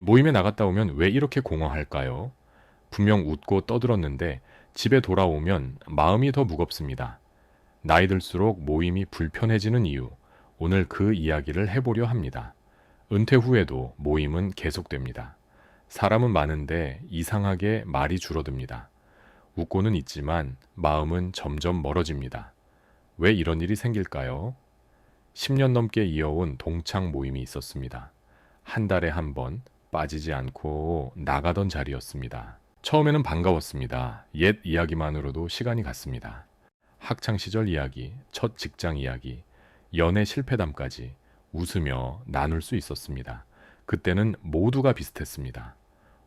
모임에 나갔다 오면 왜 이렇게 공허할까요? 분명 웃고 떠들었는데 집에 돌아오면 마음이 더 무겁습니다. 나이 들수록 모임이 불편해지는 이유, 오늘 그 이야기를 해보려 합니다. 은퇴 후에도 모임은 계속됩니다. 사람은 많은데 이상하게 말이 줄어듭니다. 웃고는 있지만 마음은 점점 멀어집니다. 왜 이런 일이 생길까요? 10년 넘게 이어온 동창 모임이 있었습니다. 한 달에 한 번 빠지지 않고 나가던 자리였습니다. 처음에는 반가웠습니다. 옛 이야기만으로도 시간이 갔습니다. 학창 시절 이야기, 첫 직장 이야기, 연애 실패담까지 웃으며 나눌 수 있었습니다. 그때는 모두가 비슷했습니다.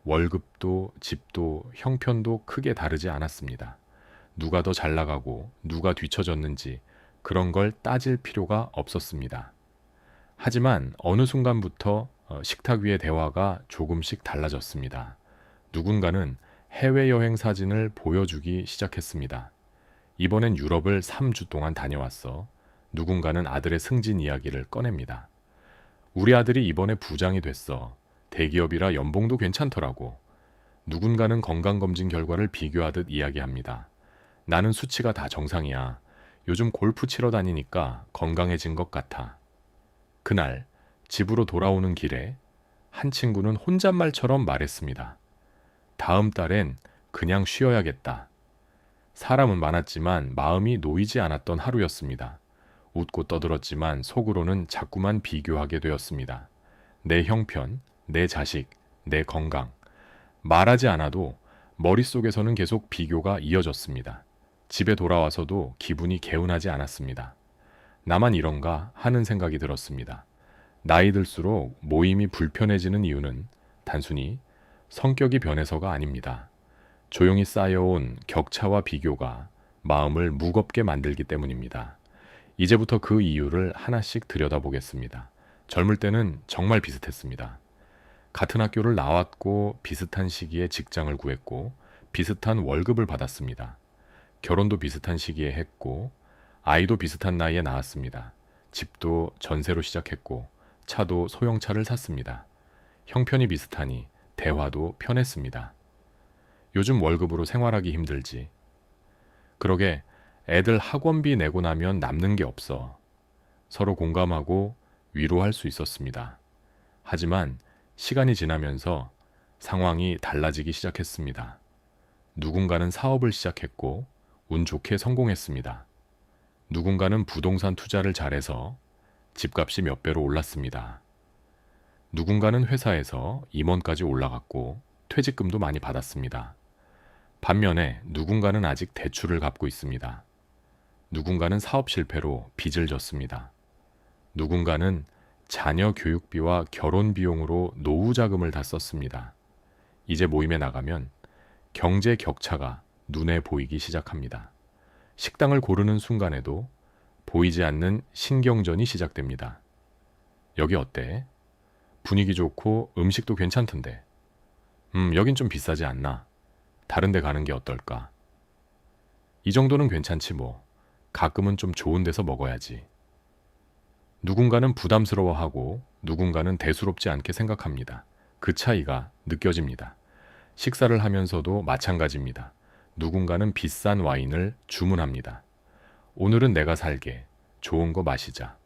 월급도 집도 형편도 크게 다르지 않았습니다. 누가 더 잘 나가고 누가 뒤처졌는지 그런 걸 따질 필요가 없었습니다. 하지만 어느 순간부터 식탁 위의 대화가 조금씩 달라졌습니다. 누군가는 해외여행 사진을 보여주기 시작했습니다. 이번엔 유럽을 3주 동안 다녀왔어. 누군가는 아들의 승진 이야기를 꺼냅니다. 우리 아들이 이번에 부장이 됐어. 대기업이라 연봉도 괜찮더라고. 누군가는 건강검진 결과를 비교하듯 이야기합니다. 나는 수치가 다 정상이야. 요즘 골프 치러 다니니까 건강해진 것 같아. 그날 집으로 돌아오는 길에 한 친구는 혼잣말처럼 말했습니다. 다음 달엔 그냥 쉬어야겠다. 사람은 많았지만 마음이 놓이지 않았던 하루였습니다. 웃고 떠들었지만 속으로는 자꾸만 비교하게 되었습니다. 내 형편, 내 자식, 내 건강. 말하지 않아도 머릿속에서는 계속 비교가 이어졌습니다. 집에 돌아와서도 기분이 개운하지 않았습니다. 나만 이런가 하는 생각이 들었습니다. 나이 들수록 모임이 불편해지는 이유는 단순히 성격이 변해서가 아닙니다. 조용히 쌓여온 격차와 비교가 마음을 무겁게 만들기 때문입니다. 이제부터 그 이유를 하나씩 들여다보겠습니다. 젊을 때는 정말 비슷했습니다. 같은 학교를 나왔고 비슷한 시기에 직장을 구했고 비슷한 월급을 받았습니다. 결혼도 비슷한 시기에 했고 아이도 비슷한 나이에 낳았습니다. 집도 전세로 시작했고 차도 소형차를 샀습니다. 형편이 비슷하니 대화도 편했습니다. 요즘 월급으로 생활하기 힘들지. 그러게 애들 학원비 내고 나면 남는 게 없어. 서로 공감하고 위로할 수 있었습니다. 하지만 시간이 지나면서 상황이 달라지기 시작했습니다. 누군가는 사업을 시작했고 운 좋게 성공했습니다. 누군가는 부동산 투자를 잘해서 집값이 몇 배로 올랐습니다. 누군가는 회사에서 임원까지 올라갔고 퇴직금도 많이 받았습니다. 반면에 누군가는 아직 대출을 갚고 있습니다. 누군가는 사업 실패로 빚을 졌습니다. 누군가는 자녀 교육비와 결혼 비용으로 노후 자금을 다 썼습니다. 이제 모임에 나가면 경제 격차가 눈에 보이기 시작합니다. 식당을 고르는 순간에도 보이지 않는 신경전이 시작됩니다. 여기 어때? 분위기 좋고 음식도 괜찮던데. 여긴 좀 비싸지 않나? 다른 데 가는 게 어떨까? 이 정도는 괜찮지 뭐. 가끔은 좀 좋은 데서 먹어야지. 누군가는 부담스러워하고 누군가는 대수롭지 않게 생각합니다. 그 차이가 느껴집니다. 식사를 하면서도 마찬가지입니다. 누군가는 비싼 와인을 주문합니다. 오늘은 내가 살게. 좋은 거 마시자.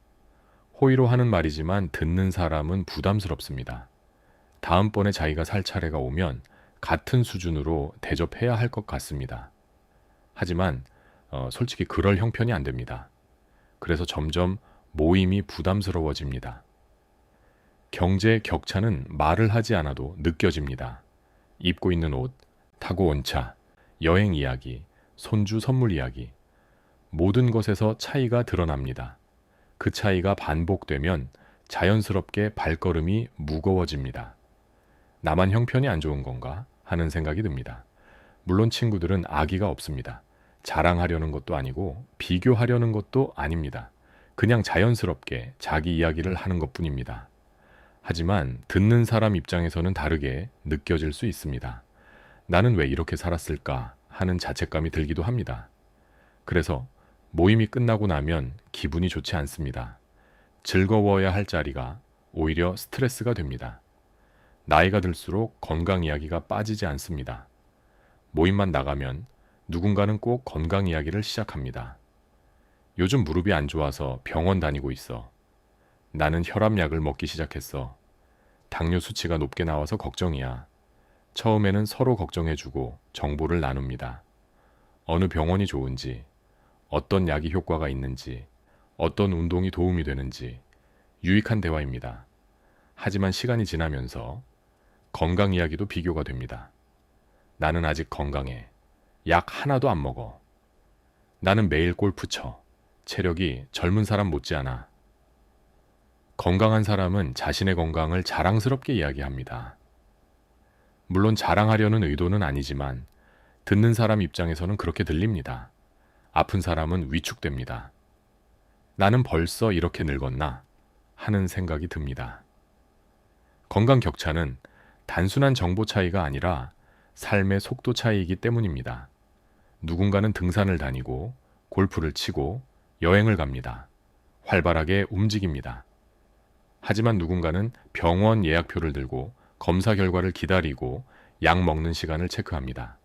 호의로 하는 말이지만 듣는 사람은 부담스럽습니다. 다음번에 자기가 살 차례가 오면 같은 수준으로 대접해야 할 것 같습니다. 하지만 솔직히 그럴 형편이 안 됩니다. 그래서 점점 모임이 부담스러워집니다. 경제 격차는 말을 하지 않아도 느껴집니다. 입고 있는 옷, 타고 온 차, 여행 이야기, 손주 선물 이야기, 모든 것에서 차이가 드러납니다. 그 차이가 반복되면 자연스럽게 발걸음이 무거워집니다. 나만 형편이 안 좋은 건가 하는 생각이 듭니다. 물론 친구들은 악의가 없습니다. 자랑하려는 것도 아니고 비교하려는 것도 아닙니다. 그냥 자연스럽게 자기 이야기를 하는 것뿐입니다. 하지만 듣는 사람 입장에서는 다르게 느껴질 수 있습니다. 나는 왜 이렇게 살았을까 하는 자책감이 들기도 합니다. 그래서 모임이 끝나고 나면 기분이 좋지 않습니다. 즐거워야 할 자리가 오히려 스트레스가 됩니다. 나이가 들수록 건강 이야기가 빠지지 않습니다. 모임만 나가면 누군가는 꼭 건강 이야기를 시작합니다. 요즘 무릎이 안 좋아서 병원 다니고 있어. 나는 혈압약을 먹기 시작했어. 당뇨 수치가 높게 나와서 걱정이야. 처음에는 서로 걱정해주고 정보를 나눕니다. 어느 병원이 좋은지, 어떤 약이 효과가 있는지, 어떤 운동이 도움이 되는지 유익한 대화입니다. 하지만 시간이 지나면서 건강 이야기도 비교가 됩니다. 나는 아직 건강해. 약 하나도 안 먹어. 나는 매일 골프 쳐. 체력이 젊은 사람 못지않아. 건강한 사람은 자신의 건강을 자랑스럽게 이야기합니다. 물론 자랑하려는 의도는 아니지만 듣는 사람 입장에서는 그렇게 들립니다. 아픈 사람은 위축됩니다. 나는 벌써 이렇게 늙었나 하는 생각이 듭니다. 건강 격차는 단순한 정보 차이가 아니라 삶의 속도 차이이기 때문입니다. 누군가는 등산을 다니고 골프를 치고 여행을 갑니다. 활발하게 움직입니다. 하지만 누군가는 병원 예약표를 들고 검사 결과를 기다리고 약 먹는 시간을 체크합니다.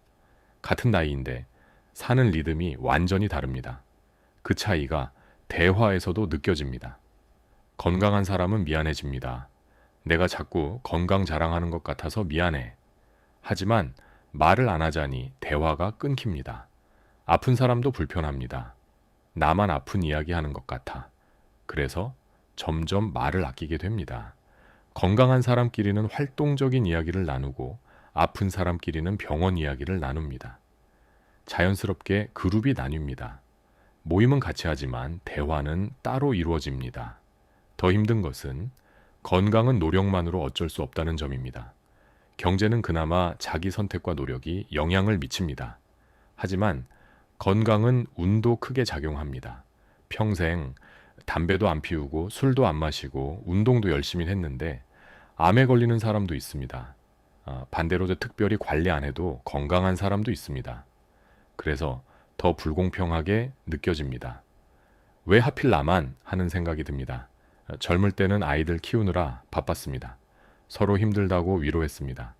같은 나이인데 사는 리듬이 완전히 다릅니다. 그 차이가 대화에서도 느껴집니다. 건강한 사람은 미안해집니다. 내가 자꾸 건강 자랑하는 것 같아서 미안해. 하지만 말을 안 하자니 대화가 끊깁니다. 아픈 사람도 불편합니다. 나만 아픈 이야기 하는 것 같아. 그래서 점점 말을 아끼게 됩니다. 건강한 사람끼리는 활동적인 이야기를 나누고 아픈 사람끼리는 병원 이야기를 나눕니다. 자연스럽게 그룹이 나뉩니다. 모임은 같이 하지만 대화는 따로 이루어집니다. 더 힘든 것은 건강은 노력만으로 어쩔 수 없다는 점입니다. 경제는 그나마 자기 선택과 노력이 영향을 미칩니다. 하지만 건강은 운도 크게 작용합니다. 평생 담배도 안 피우고 술도 안 마시고 운동도 열심히 했는데 암에 걸리는 사람도 있습니다. 반대로 특별히 관리 안 해도 건강한 사람도 있습니다. 그래서 더 불공평하게 느껴집니다. 왜 하필 나만 하는 생각이 듭니다. 젊을 때는 아이들 키우느라 바빴습니다. 서로 힘들다고 위로했습니다.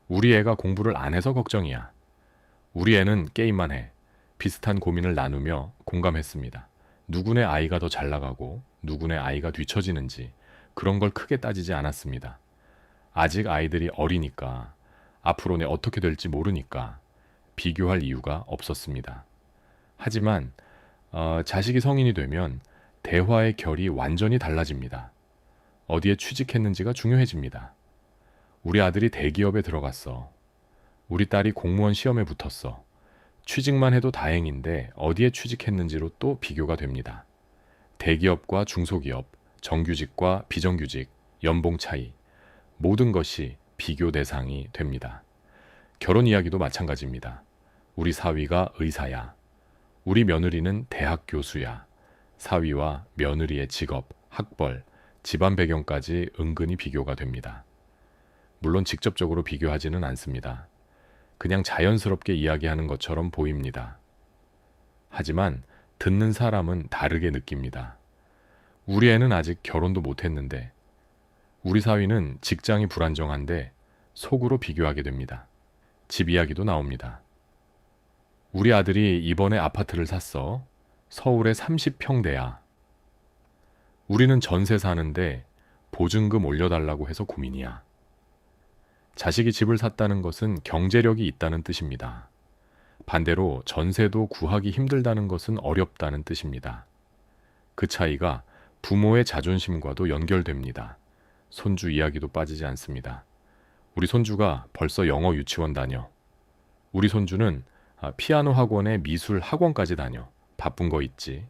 우리 애가 공부를 안 해서 걱정이야. 우리 애는 게임만 해. 비슷한 고민을 나누며 공감했습니다. 누구네 아이가 더 잘 나가고 누구네 아이가 뒤처지는지 그런 걸 크게 따지지 않았습니다. 아직 아이들이 어리니까, 앞으로 내 어떻게 될지 모르니까 비교할 이유가 없었습니다. 하지만 자식이 성인이 되면 대화의 결이 완전히 달라집니다. 어디에 취직했는지가 중요해집니다. 우리 아들이 대기업에 들어갔어. 우리 딸이 공무원 시험에 붙었어. 취직만 해도 다행인데 어디에 취직했는지로 또 비교가 됩니다. 대기업과 중소기업, 정규직과 비정규직, 연봉 차이, 모든 것이 비교 대상이 됩니다. 결혼 이야기도 마찬가지입니다. 우리 사위가 의사야. 우리 며느리는 대학 교수야. 사위와 며느리의 직업, 학벌, 집안 배경까지 은근히 비교가 됩니다. 물론 직접적으로 비교하지는 않습니다. 그냥 자연스럽게 이야기하는 것처럼 보입니다. 하지만 듣는 사람은 다르게 느낍니다. 우리 애는 아직 결혼도 못했는데, 우리 사위는 직장이 불안정한데 속으로 비교하게 됩니다. 집 이야기도 나옵니다. 우리 아들이 이번에 아파트를 샀어. 서울에 30평대야. 우리는 전세 사는데 보증금 올려달라고 해서 고민이야. 자식이 집을 샀다는 것은 경제력이 있다는 뜻입니다. 반대로 전세도 구하기 힘들다는 것은 어렵다는 뜻입니다. 그 차이가 부모의 자존심과도 연결됩니다. 손주 이야기도 빠지지 않습니다. 우리 손주가 벌써 영어 유치원 다녀. 우리 손주는 피아노 학원에 미술 학원까지 다녀. 바쁜 거 있지.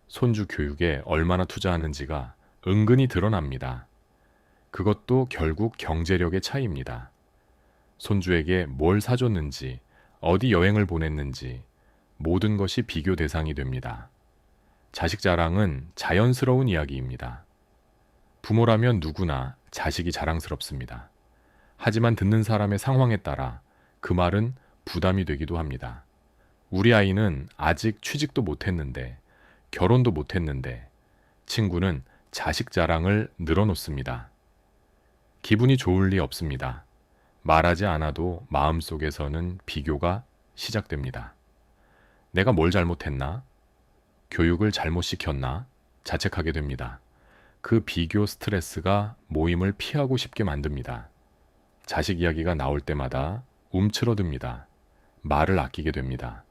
손주 교육에 얼마나 투자하는지가 은근히 드러납니다. 그것도 결국 경제력의 차이입니다. 손주에게 뭘 사줬는지, 어디 여행을 보냈는지 모든 것이 비교 대상이 됩니다. 자식 자랑은 자연스러운 이야기입니다. 부모라면 누구나 자식이 자랑스럽습니다. 하지만 듣는 사람의 상황에 따라 그 말은 부담이 되기도 합니다. 우리 아이는 아직 취직도 못했는데, 결혼도 못했는데 친구는 자식 자랑을 늘어놓습니다. 기분이 좋을 리 없습니다. 말하지 않아도 마음속에서는 비교가 시작됩니다. 내가 뭘 잘못했나? 교육을 잘못 시켰나? 자책하게 됩니다. 그 비교 스트레스가 모임을 피하고 싶게 만듭니다. 자식 이야기가 나올 때마다 움츠러듭니다. 말을 아끼게 됩니다.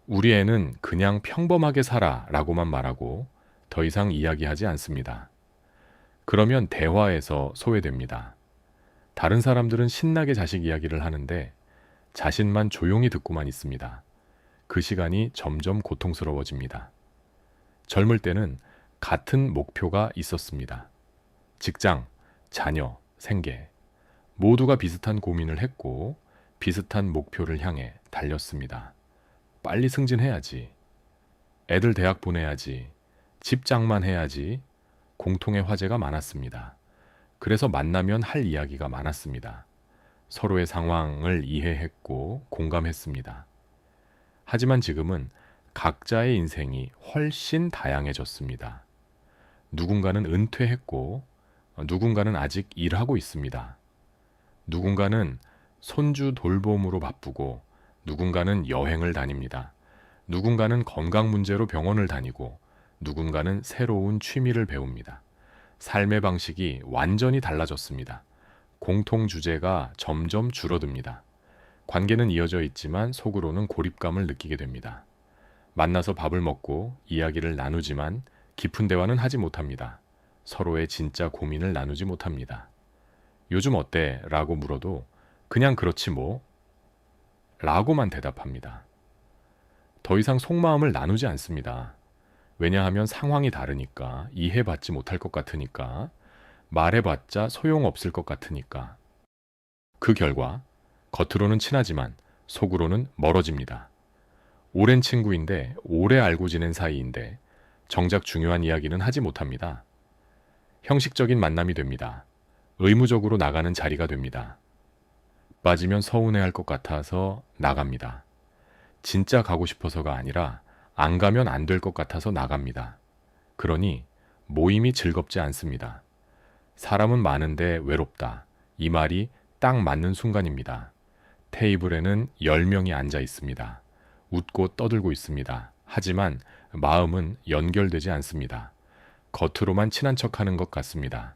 우리 애는 그냥 평범하게 살아 라고만 말하고 더 이상 이야기하지 않습니다. 그러면 대화에서 소외됩니다. 다른 사람들은 신나게 자식 이야기를 하는데 자신만 조용히 듣고만 있습니다. 그 시간이 점점 고통스러워집니다. 젊을 때는 같은 목표가 있었습니다. 직장, 자녀, 생계. 모두가 비슷한 고민을 했고 비슷한 목표를 향해 달렸습니다. 빨리 승진해야지. 애들 대학 보내야지. 집 장만해야지. 공통의 화제가 많았습니다. 그래서 만나면 할 이야기가 많았습니다. 서로의 상황을 이해했고 공감했습니다. 하지만 지금은 각자의 인생이 훨씬 다양해졌습니다. 누군가는 은퇴했고 누군가는 아직 일하고 있습니다. 누군가는 손주 돌봄으로 바쁘고 누군가는 여행을 다닙니다. 누군가는 건강 문제로 병원을 다니고 누군가는 새로운 취미를 배웁니다. 삶의 방식이 완전히 달라졌습니다. 공통 주제가 점점 줄어듭니다. 관계는 이어져 있지만 속으로는 고립감을 느끼게 됩니다. 만나서 밥을 먹고 이야기를 나누지만 깊은 대화는 하지 못합니다. 서로의 진짜 고민을 나누지 못합니다. 요즘 어때? 라고 물어도 그냥 그렇지 뭐 라고만 대답합니다. 더 이상 속마음을 나누지 않습니다. 왜냐하면 상황이 다르니까, 이해받지 못할 것 같으니까, 말해봤자 소용없을 것 같으니까. 그 결과 겉으로는 친하지만 속으로는 멀어집니다. 오랜 친구인데 오래 알고 지낸 사이인데 정작 중요한 이야기는 하지 못합니다. 형식적인 만남이 됩니다. 의무적으로 나가는 자리가 됩니다. 빠지면 서운해할 것 같아서 나갑니다. 진짜 가고 싶어서가 아니라 안 가면 안 될 것 같아서 나갑니다. 그러니 모임이 즐겁지 않습니다. 사람은 많은데 외롭다. 이 말이 딱 맞는 순간입니다. 테이블에는 10명이 앉아 있습니다. 웃고 떠들고 있습니다. 하지만 마음은 연결되지 않습니다. 겉으로만 친한 척하는 것 같습니다.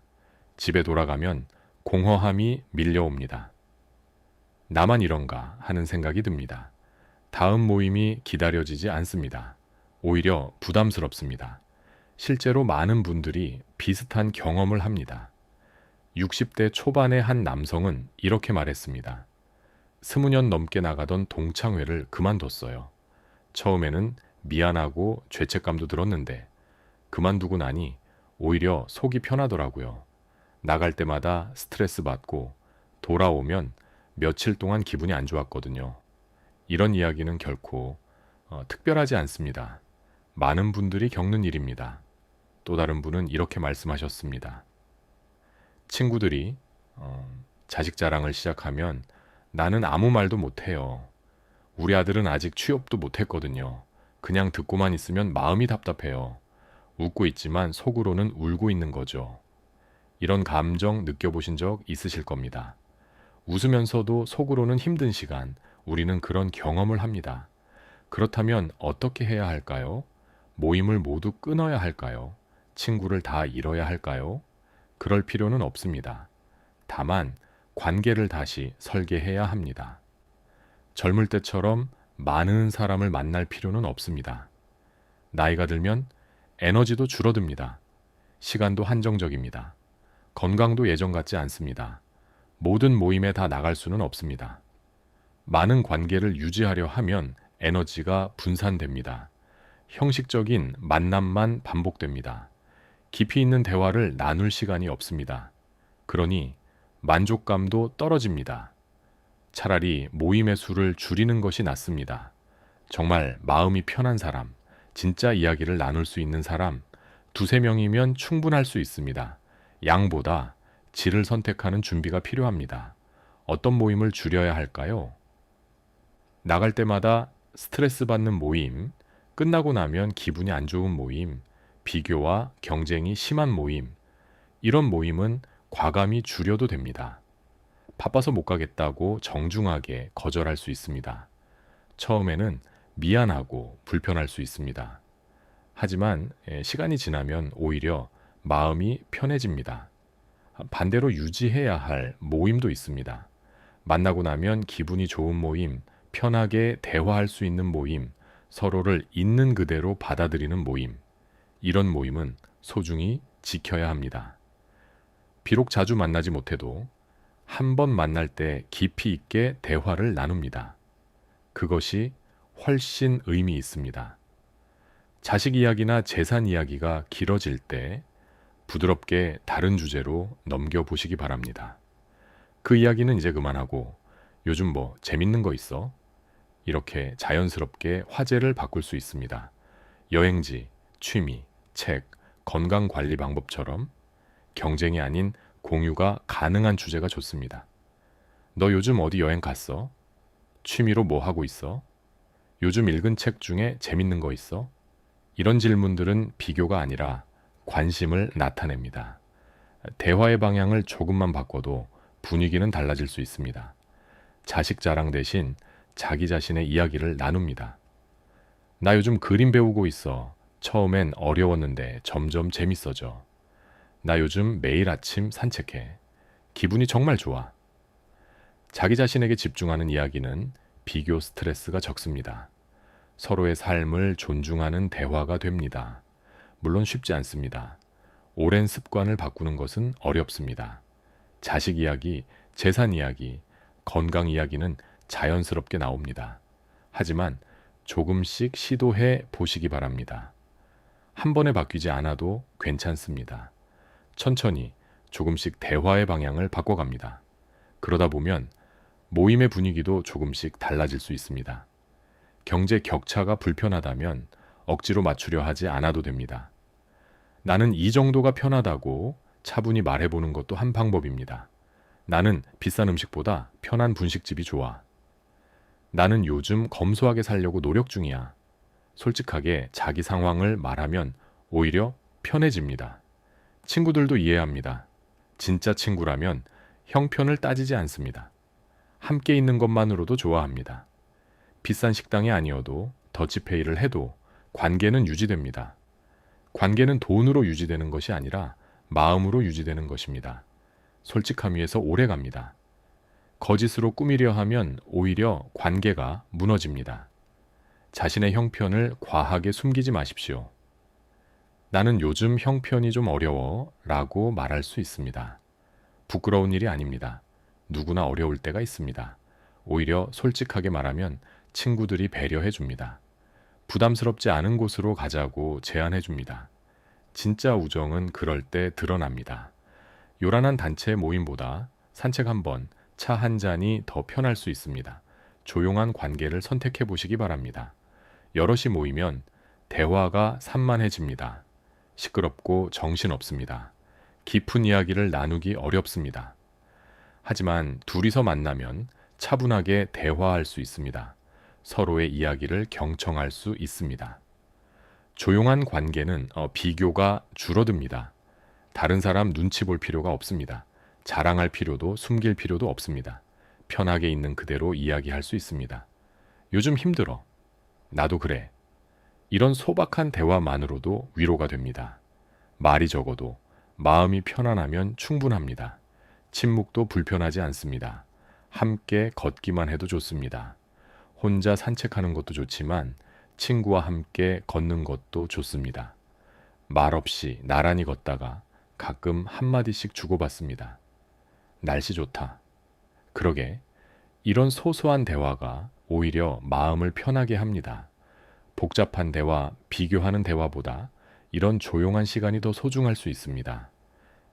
집에 돌아가면 공허함이 밀려옵니다. 나만 이런가 하는 생각이 듭니다. 다음 모임이 기다려지지 않습니다. 오히려 부담스럽습니다. 실제로 많은 분들이 비슷한 경험을 합니다. 60대 초반의 한 남성은 이렇게 말했습니다. 20년 넘게 나가던 동창회를 그만뒀어요. 처음에는 미안하고 죄책감도 들었는데 그만두고 나니 오히려 속이 편하더라고요. 나갈 때마다 스트레스 받고 돌아오면 며칠 동안 기분이 안 좋았거든요. 이런 이야기는 결코 특별하지 않습니다. 많은 분들이 겪는 일입니다. 또 다른 분은 이렇게 말씀하셨습니다. 친구들이 자식 자랑을 시작하면 나는 아무 말도 못해요. 우리 아들은 아직 취업도 못했거든요. 그냥 듣고만 있으면 마음이 답답해요. 웃고 있지만 속으로는 울고 있는 거죠. 이런 감정 느껴보신 적 있으실 겁니다. 웃으면서도 속으로는 힘든 시간, 우리는 그런 경험을 합니다. 그렇다면 어떻게 해야 할까요? 모임을 모두 끊어야 할까요? 친구를 다 잃어야 할까요? 그럴 필요는 없습니다. 다만 관계를 다시 설계해야 합니다. 젊을 때처럼 많은 사람을 만날 필요는 없습니다. 나이가 들면 에너지도 줄어듭니다. 시간도 한정적입니다. 건강도 예전 같지 않습니다. 모든 모임에 다 나갈 수는 없습니다. 많은 관계를 유지하려 하면 에너지가 분산됩니다. 형식적인 만남만 반복됩니다. 깊이 있는 대화를 나눌 시간이 없습니다. 그러니 만족감도 떨어집니다. 차라리 모임의 수를 줄이는 것이 낫습니다. 정말 마음이 편한 사람, 진짜 이야기를 나눌 수 있는 사람, 2~3명이면 충분할 수 있습니다. 양보다 질을 선택하는 준비가 필요합니다. 어떤 모임을 줄여야 할까요? 나갈 때마다 스트레스 받는 모임, 끝나고 나면 기분이 안 좋은 모임, 비교와 경쟁이 심한 모임, 이런 모임은 과감히 줄여도 됩니다. 바빠서 못 가겠다고 정중하게 거절할 수 있습니다. 처음에는 미안하고 불편할 수 있습니다. 하지만 시간이 지나면 오히려 마음이 편해집니다. 반대로 유지해야 할 모임도 있습니다. 만나고 나면 기분이 좋은 모임, 편하게 대화할 수 있는 모임, 서로를 있는 그대로 받아들이는 모임. 이런 모임은 소중히 지켜야 합니다. 비록 자주 만나지 못해도 한 번 만날 때 깊이 있게 대화를 나눕니다. 그것이 훨씬 의미 있습니다. 자식 이야기나 재산 이야기가 길어질 때 부드럽게 다른 주제로 넘겨보시기 바랍니다. 그 이야기는 이제 그만하고 요즘 뭐 재밌는 거 있어? 이렇게 자연스럽게 화제를 바꿀 수 있습니다. 여행지, 취미, 책, 건강관리 방법처럼 경쟁이 아닌 공유가 가능한 주제가 좋습니다. 너 요즘 어디 여행 갔어? 취미로 뭐 하고 있어? 요즘 읽은 책 중에 재밌는 거 있어? 이런 질문들은 비교가 아니라 관심을 나타냅니다. 대화의 방향을 조금만 바꿔도 분위기는 달라질 수 있습니다. 자식 자랑 대신 자기 자신의 이야기를 나눕니다. 나 요즘 그림 배우고 있어. 처음엔 어려웠는데 점점 재밌어져. 나 요즘 매일 아침 산책해. 기분이 정말 좋아. 자기 자신에게 집중하는 이야기는 비교 스트레스가 적습니다. 서로의 삶을 존중하는 대화가 됩니다. 물론 쉽지 않습니다. 오랜 습관을 바꾸는 것은 어렵습니다. 자식 이야기, 재산 이야기, 건강 이야기는 자연스럽게 나옵니다. 하지만 조금씩 시도해 보시기 바랍니다. 한 번에 바뀌지 않아도 괜찮습니다. 천천히 조금씩 대화의 방향을 바꿔갑니다. 그러다 보면 모임의 분위기도 조금씩 달라질 수 있습니다. 경제 격차가 불편하다면 억지로 맞추려 하지 않아도 됩니다. 나는 이 정도가 편하다고 차분히 말해보는 것도 한 방법입니다. 나는 비싼 음식보다 편한 분식집이 좋아. 나는 요즘 검소하게 살려고 노력 중이야. 솔직하게 자기 상황을 말하면 오히려 편해집니다. 친구들도 이해합니다. 진짜 친구라면 형편을 따지지 않습니다. 함께 있는 것만으로도 좋아합니다. 비싼 식당이 아니어도 더치페이를 해도 관계는 유지됩니다. 관계는 돈으로 유지되는 것이 아니라 마음으로 유지되는 것입니다. 솔직함 위에서 오래 갑니다. 거짓으로 꾸미려 하면 오히려 관계가 무너집니다. 자신의 형편을 과하게 숨기지 마십시오. 나는 요즘 형편이 좀 어려워 라고 말할 수 있습니다. 부끄러운 일이 아닙니다. 누구나 어려울 때가 있습니다. 오히려 솔직하게 말하면 친구들이 배려해 줍니다. 부담스럽지 않은 곳으로 가자고 제안해 줍니다. 진짜 우정은 그럴 때 드러납니다. 요란한 단체 모임보다 산책 한 번, 차 한 잔이 더 편할 수 있습니다. 조용한 관계를 선택해 보시기 바랍니다. 여럿이 모이면 대화가 산만해집니다. 시끄럽고 정신없습니다. 깊은 이야기를 나누기 어렵습니다. 하지만 둘이서 만나면 차분하게 대화할 수 있습니다. 서로의 이야기를 경청할 수 있습니다. 조용한 관계는 비교가 줄어듭니다. 다른 사람 눈치 볼 필요가 없습니다. 자랑할 필요도 숨길 필요도 없습니다. 편하게 있는 그대로 이야기할 수 있습니다. 요즘 힘들어. 나도 그래. 이런 소박한 대화만으로도 위로가 됩니다. 말이 적어도 마음이 편안하면 충분합니다. 침묵도 불편하지 않습니다. 함께 걷기만 해도 좋습니다. 혼자 산책하는 것도 좋지만 친구와 함께 걷는 것도 좋습니다. 말없이 나란히 걷다가 가끔 한마디씩 주고받습니다. 날씨 좋다. 그러게, 이런 소소한 대화가 오히려 마음을 편하게 합니다. 복잡한 대화, 비교하는 대화보다 이런 조용한 시간이 더 소중할 수 있습니다.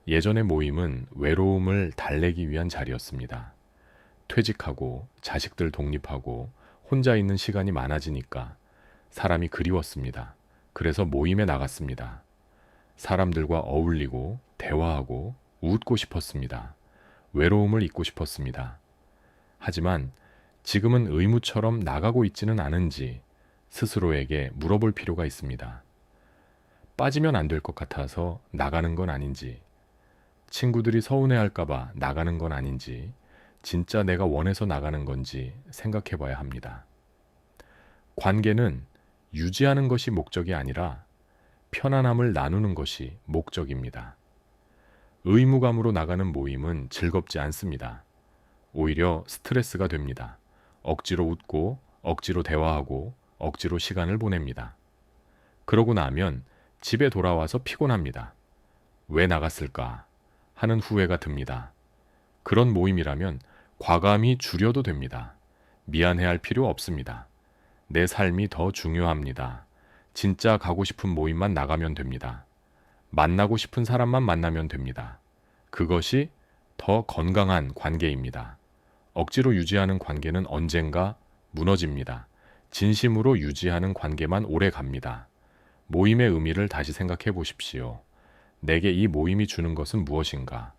예전의 모임은 외로움을 달래기 위한 자리였습니다. 퇴직하고 자식들 독립하고 혼자 있는 시간이 많아지니까 사람이 그리웠습니다. 그래서 모임에 나갔습니다. 사람들과 어울리고 대화하고 웃고 싶었습니다. 외로움을 잊고 싶었습니다. 하지만 지금은 의무처럼 나가고 있지는 않은지 스스로에게 물어볼 필요가 있습니다. 빠지면 안 될 것 같아서 나가는 건 아닌지, 친구들이 서운해할까봐 나가는 건 아닌지, 진짜 내가 원해서 나가는 건지 생각해 봐야 합니다. 관계는 유지하는 것이 목적이 아니라 편안함을 나누는 것이 목적입니다. 의무감으로 나가는 모임은 즐겁지 않습니다. 오히려 스트레스가 됩니다. 억지로 웃고, 억지로 대화하고, 억지로 시간을 보냅니다. 그러고 나면 집에 돌아와서 피곤합니다. 왜 나갔을까 하는 후회가 듭니다. 그런 모임이라면 과감히 줄여도 됩니다. 미안해할 필요 없습니다. 내 삶이 더 중요합니다. 진짜 가고 싶은 모임만 나가면 됩니다. 만나고 싶은 사람만 만나면 됩니다. 그것이 더 건강한 관계입니다. 억지로 유지하는 관계는 언젠가 무너집니다. 진심으로 유지하는 관계만 오래 갑니다. 모임의 의미를 다시 생각해 보십시오. 내게 이 모임이 주는 것은 무엇인가?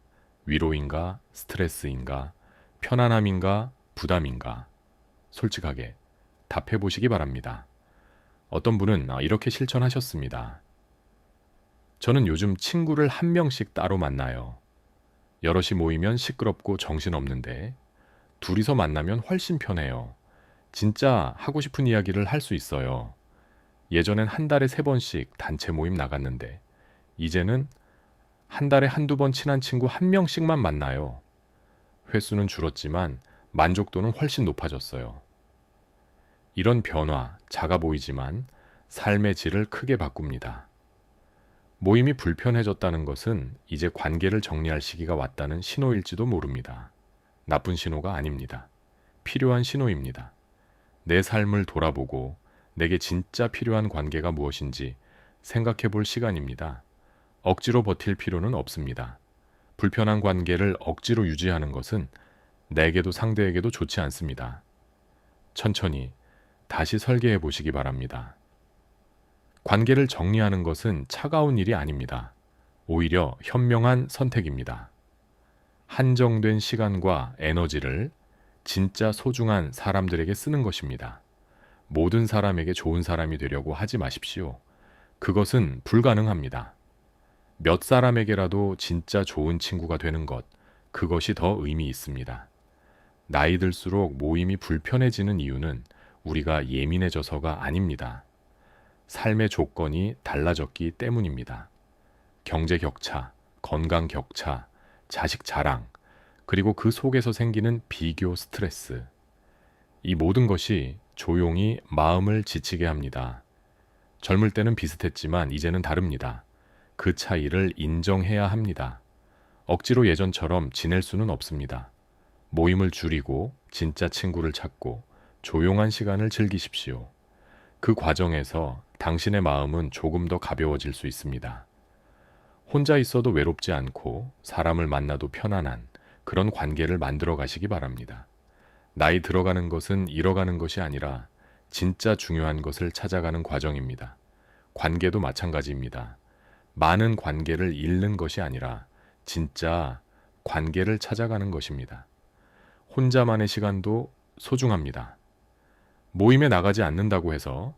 위로인가? 스트레스인가? 편안함인가? 부담인가? 솔직하게 답해 보시기 바랍니다. 어떤 분은 이렇게 실천하셨습니다. 저는 요즘 친구를 한 명씩 따로 만나요. 여럿이 모이면 시끄럽고 정신없는데 둘이서 만나면 훨씬 편해요. 진짜 하고 싶은 이야기를 할 수 있어요. 예전엔 한 달에 3번씩 단체 모임 나갔는데 이제는 한 달에 한두 번 친한 친구 한 명씩만 만나요. 횟수는 줄었지만 만족도는 훨씬 높아졌어요. 이런 변화, 작아 보이지만 삶의 질을 크게 바꿉니다. 모임이 불편해졌다는 것은 이제 관계를 정리할 시기가 왔다는 신호일지도 모릅니다. 나쁜 신호가 아닙니다. 필요한 신호입니다. 내 삶을 돌아보고 내게 진짜 필요한 관계가 무엇인지 생각해 볼 시간입니다. 억지로 버틸 필요는 없습니다. 불편한 관계를 억지로 유지하는 것은 내게도 상대에게도 좋지 않습니다. 천천히 다시 설계해 보시기 바랍니다. 관계를 정리하는 것은 차가운 일이 아닙니다. 오히려 현명한 선택입니다. 한정된 시간과 에너지를 진짜 소중한 사람들에게 쓰는 것입니다. 모든 사람에게 좋은 사람이 되려고 하지 마십시오. 그것은 불가능합니다. 몇 사람에게라도 진짜 좋은 친구가 되는 것, 그것이 더 의미 있습니다. 나이 들수록 모임이 불편해지는 이유는 우리가 예민해져서가 아닙니다. 삶의 조건이 달라졌기 때문입니다. 경제 격차, 건강 격차, 자식 자랑, 그리고 그 속에서 생기는 비교 스트레스. 이 모든 것이 조용히 마음을 지치게 합니다. 젊을 때는 비슷했지만 이제는 다릅니다. 그 차이를 인정해야 합니다. 억지로 예전처럼 지낼 수는 없습니다. 모임을 줄이고 진짜 친구를 찾고 조용한 시간을 즐기십시오. 그 과정에서 당신의 마음은 조금 더 가벼워질 수 있습니다. 혼자 있어도 외롭지 않고 사람을 만나도 편안한 그런 관계를 만들어 가시기 바랍니다. 나이 들어가는 것은 잃어가는 것이 아니라 진짜 중요한 것을 찾아가는 과정입니다. 관계도 마찬가지입니다. 많은 관계를 잃는 것이 아니라 진짜 관계를 찾아가는 것입니다. 혼자만의 시간도 소중합니다. 모임에 나가지 않는다고 해서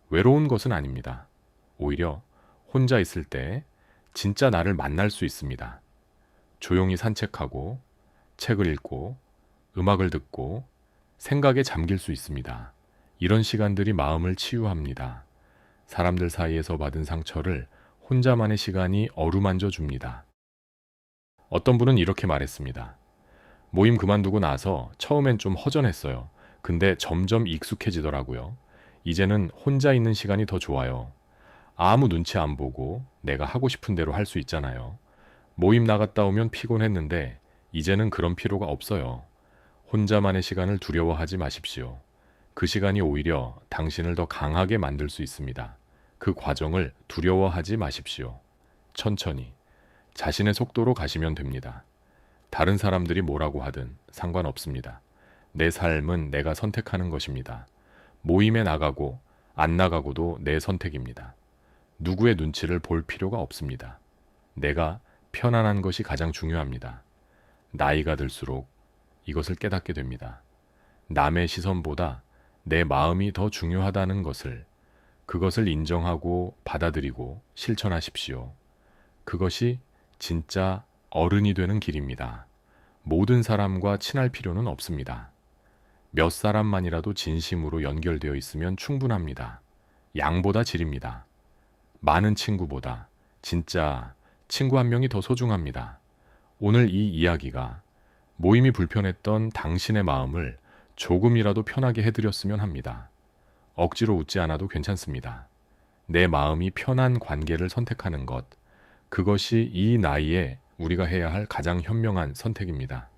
외로운 것은 아닙니다. 오히려 혼자 있을 때 진짜 나를 만날 수 있습니다. 조용히 산책하고 책을 읽고 음악을 듣고 생각에 잠길 수 있습니다. 이런 시간들이 마음을 치유합니다. 사람들 사이에서 받은 상처를 혼자만의 시간이 어루만져 줍니다. 어떤 분은 이렇게 말했습니다. 모임 그만두고 나서 처음엔 좀 허전했어요. 근데 점점 익숙해지더라고요. 이제는 혼자 있는 시간이 더 좋아요. 아무 눈치 안 보고 내가 하고 싶은 대로 할 수 있잖아요. 모임 나갔다 오면 피곤했는데 이제는 그런 필요가 없어요. 혼자만의 시간을 두려워하지 마십시오. 그 시간이 오히려 당신을 더 강하게 만들 수 있습니다. 그 과정을 두려워하지 마십시오. 천천히, 자신의 속도로 가시면 됩니다. 다른 사람들이 뭐라고 하든 상관없습니다. 내 삶은 내가 선택하는 것입니다. 모임에 나가고 안 나가고도 내 선택입니다. 누구의 눈치를 볼 필요가 없습니다. 내가 편안한 것이 가장 중요합니다. 나이가 들수록 이것을 깨닫게 됩니다. 남의 시선보다 내 마음이 더 중요하다는 것을, 그것을 인정하고 받아들이고 실천하십시오. 그것이 진짜 어른이 되는 길입니다. 모든 사람과 친할 필요는 없습니다. 몇 사람만이라도 진심으로 연결되어 있으면 충분합니다. 양보다 질입니다. 많은 친구보다 진짜 친구 한 명이 더 소중합니다. 오늘 이 이야기가 모임이 불편했던 당신의 마음을 조금이라도 편하게 해드렸으면 합니다. 억지로 웃지 않아도 괜찮습니다. 내 마음이 편한 관계를 선택하는 것, 그것이 이 나이에 우리가 해야 할 가장 현명한 선택입니다.